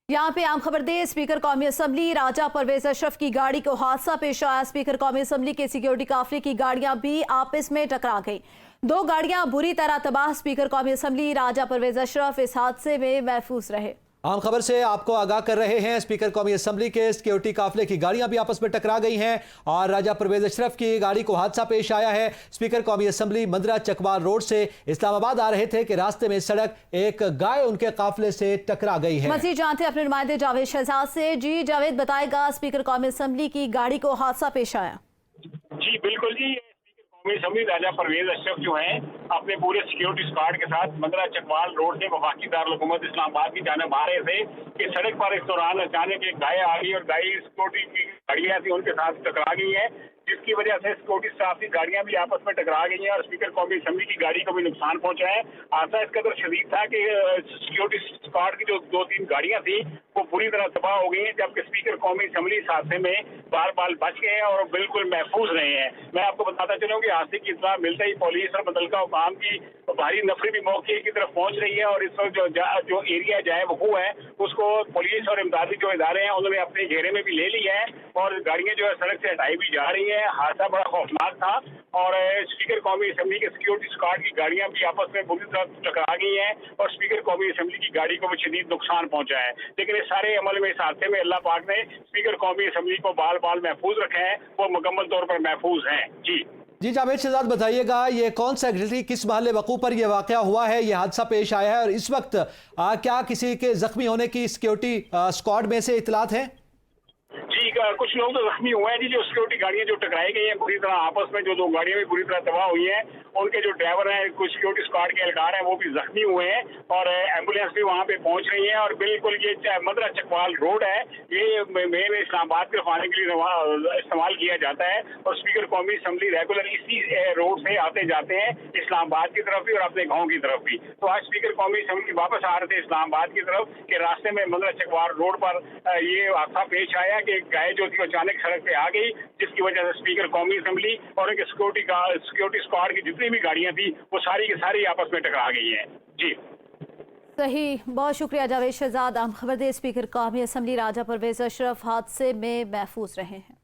यहाँ पे आम खबर दे, स्पीकर कौमी असम्बली राजा परवेज अशरफ की गाड़ी को हादसा पेश आया। स्पीकर कौमी असम्बली के सिक्योरिटी काफिले की गाड़ियां भी आपस में टकरा गई। दो गाड़ियां बुरी तरह तबाह। स्पीकर कौमी असम्बली राजा परवेज अशरफ इस हादसे में महफूज रहे। आम खबर से आपको आगाह कर रहे हैं, स्पीकर कौमी असम्बली के सिक्योरिटी काफिले की गाड़ियां भी आपस में टकरा गई हैं और राजा परवेज अशरफ की गाड़ी को हादसा पेश आया है। स्पीकर कौमी असम्बली मंदरा चकवाल रोड से इस्लामाबाद आ रहे थे कि रास्ते में सड़क एक गाय उनके काफिले से टकरा गई है। मजीद जानते अपने नुमाइंदे जावेद शहजाद से। जी जावेद, बताएगा स्पीकर कौमी असम्बली की गाड़ी को हादसा पेश आया। जी बिल्कुल जी, कौमी असम्बली राजा परवेज अशरफ जो हैं अपने पूरे सिक्योरिटी स्क्वाड के साथ मंदरा चकवाल रोड से वफाकी दारुल हुकूमत इस्लामाबाद की जानिब आ रहे थे कि सड़क पर इस दौरान अचानक एक गाय आ गई और गाय सिक्योरिटी की गाड़ियां थी उनके साथ टकरा गई है, जिसकी वजह से सिक्योरिटी स्टाफ की गाड़ियां भी आपस में टकरा गई हैं और स्पीकर कौमी असम्बली की गाड़ी को भी नुकसान पहुंचा है। हादसा इस कदर शदीद था कि सिक्योरिटी स्क्वाड की जो 2-3 गाड़ियां थी वो पूरी तरह तबाह हो गई हैं, जबकि स्पीकर कौमी असम्बली इस हादसे में बार बार बच गए हैं और बिल्कुल महफूज रहे हैं। मैं आपको बताता चलूं कि हादसे की इत्तला मिलते ही पुलिस और मुतल्लिका हुकाम की भारी नफरी भी मौके की तरफ पहुंच रही है और इस वक्त जो एरिया जाए वकूफ है उसको पुलिस और इमदादी जो इदारे हैं उन्होंने अपने घेरे में भी ले लिया है और गाड़ियां जो है सड़क से हटाई भी जा रही है। हादसा बड़ा खौफनाक था और स्पीकर कौमी असम्बली के सिक्योरिटी स्क्वाड की गाड़ियां भी आपस में बुरी तरह टकरा गई हैं और स्पीकर कौमी असम्बली की गाड़ी को भी शदीद नुकसान पहुंचा है। लेकिन इस सारे अमल में, इस हादसे में अल्लाह पाक ने स्पीकर कौमी असम्बली को बाल बाल महफूज रखे हैं, वो मुकम्मल तौर पर महफूज हैं। जी जावेद शहजाद, बताइएगा ये कौन सा एग्जैक्टली किस महल वकूफ पर यह वाकया हुआ है, यह हादसा पेश आया है और इस वक्त क्या किसी के जख्मी होने की सिक्योरिटी स्क्वाड में से इतलात है? जी, कुछ लोग तो जख्मी हुए हैं जी। जो सिक्योरिटी गाड़ियां जो टकराई गई हैं पूरी तरह आपस में, जो 2 गाड़ियां भी पूरी तरह तबाह हुई हैं, उनके जो ड्राइवर हैं, कुछ सिक्योरिटी स्क्वाड के एहलकार हैं, वो भी जख्मी हुए हैं और एम्बुलेंस भी वहां पे पहुंच रही है और बिल्कुल ये मंदरा चकवाल रोड है, ये मेन इस्लामाबाद के आने के लिए इस्तेमाल किया जाता है और स्पीकर कौमी असम्बली रेगुलर इसी रोड से आते जाते हैं इस्लामाबाद की तरफ भी और अपने गाँव की तरफ भी। तो आज स्पीकर कौमी असम्बली वापस आ रहे थे इस्लामाबाद की तरफ कि रास्ते में मंदरा चकवाल रोड पर ये हादसा पेश आया कि गाय जो थी अचानक सड़क पे आ गई, जिसकी वजह से स्पीकर कौमी असम्बली और उनके सिक्योरिटी स्क्वाड की जितनी भी गाड़ियां थी वो सारी की सारी आपस में टकरा गई हैं। जी सही, बहुत शुक्रिया जावेद शहजाद। आम खबर दे, स्पीकर कौमी असम्बली राजा परवेज अशरफ हादसे में महफूज रहे हैं।